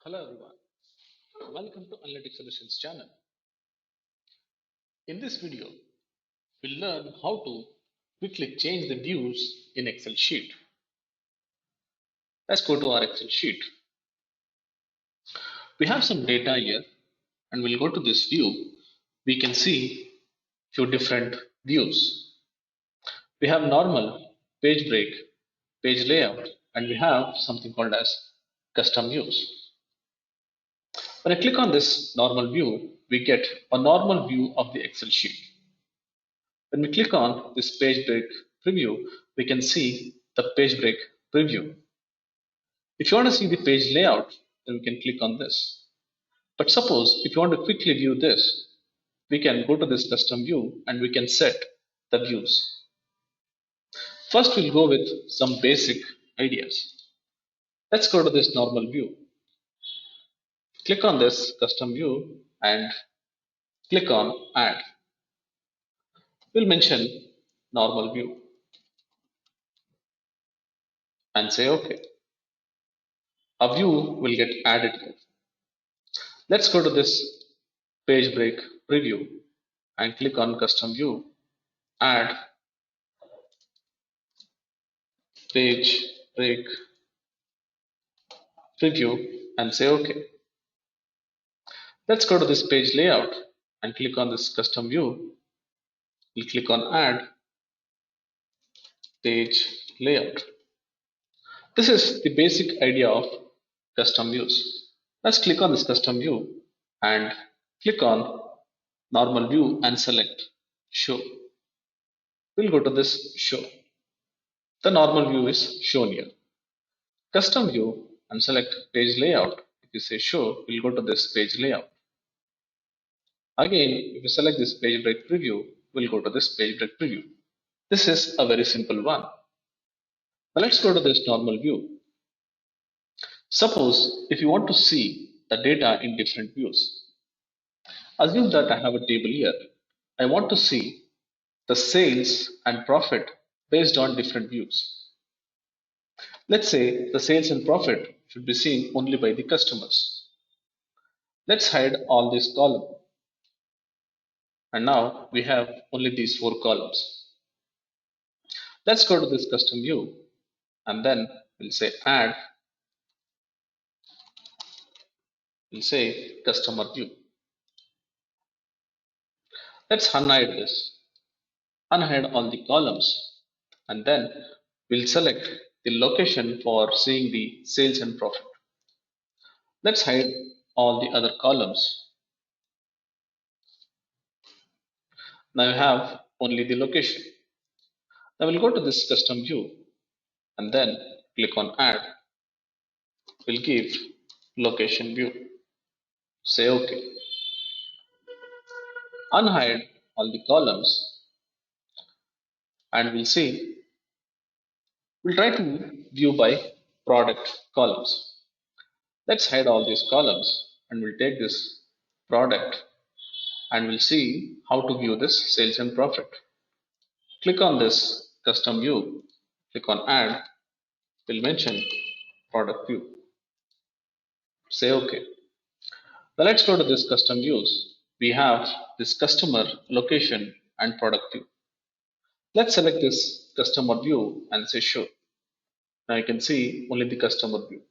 Hello everyone, welcome to Analytic Solutions channel. In this video, we'll learn how to quickly change the views in Excel sheet. Let's go to our Excel sheet. We have some data here and we'll go to this view. We can see few different views. We have normal, page break, page layout, and we have something called as custom views. When I click on this normal view, we get a normal view of the Excel sheet. When we click on this page break preview, we can see the page break preview. If you want to see the page layout, then we can click on this. But suppose if you want to quickly view this, we can go to this custom view and we can set the views. First, we'll go with some basic ideas. Let's go to this normal view. Click on this custom view and click on add. We'll mention normal view and say OK. A view will get added here. Let's go to this page break preview and click on custom view, add page break preview and say OK. Let's go to this page layout and click on this custom view. We'll click on add page layout. This is the basic idea of custom views. Let's click on this custom view and click on normal view and select show. We'll go to this show. The normal view is shown here. Custom view and select page layout. If you say show, we'll go to this page layout. Again, if you select this page break preview, we'll go to this page break preview. This is a very simple one. Now let's go to this normal view. Suppose if you want to see the data in different views. Assume that I have a table here. I want to see the sales and profit based on different views. Let's say the sales and profit should be seen only by the customers. Let's hide all this column. And now we have only these 4 columns. Let's go to this custom view and then we'll say add. We'll say customer view. Let's unhide this. Unhide all the columns and then we'll select the location for seeing the sales and profit. Let's hide all the other columns. Now we have only the location. Now we'll go to this custom view and then click on add. We'll give location view. Say OK. Unhide all the columns and we'll see. We'll try to view by product columns. Let's hide all these columns and we'll take this product and we'll see how to view this sales and profit. Click on this custom view, click on add, we'll mention product view. Say OK. Now let's go to this custom views. We have this customer, location and product view. Let's select this customer view and say show. Now you can see only the customer view.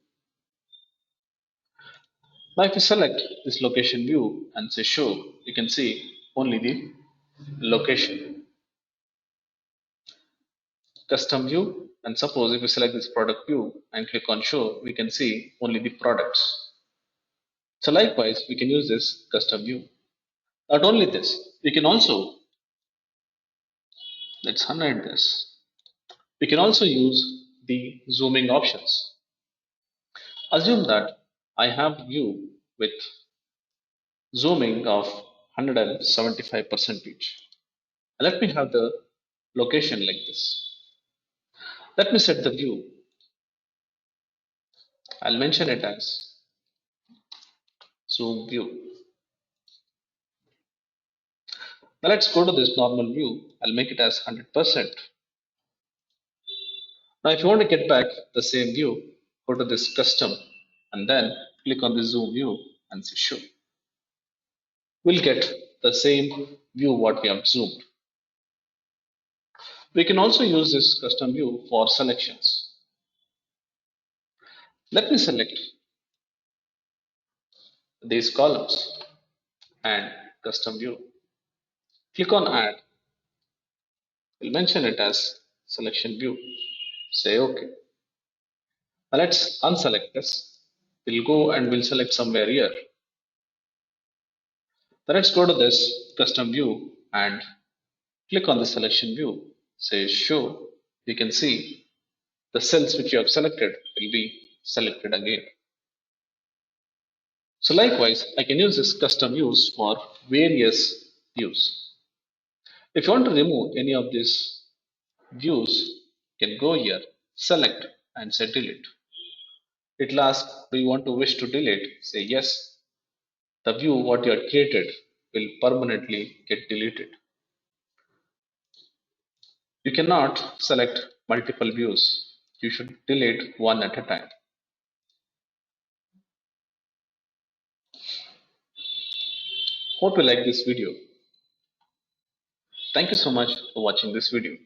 Now if you select this location view and say show, you can see only the location. Custom view, and suppose if we select this product view and click on show, we can see only the products. So likewise, we can use this custom view. Not only this, we can also, let's unhide this. We can also use the zooming options. Assume that I have view with zooming of 175%. Let me have the location like this. Let me set the view. I'll mention it as zoom view. Now let's go to this normal view. I'll make it as 100%. Now if you want to get back the same view, go to this custom and then click on the zoom view and say show. We'll get the same view what we have zoomed. We can also use this custom view for selections. Let me select these columns and custom view. Click on add. We'll mention it as selection view. Say OK. Now let's unselect this. We'll go and we'll select somewhere here. Now let's go to this custom view and click on the selection view. Say show. You can see the cells which you have selected will be selected again. So likewise, I can use this custom views for various views. If you want to remove any of these views, you can go here, select and say delete. It will ask, do you want to wish to delete? Say yes. The view what you had created will permanently get deleted. You cannot select multiple views. You should delete one at a time. Hope you like this video. Thank you so much for watching this video.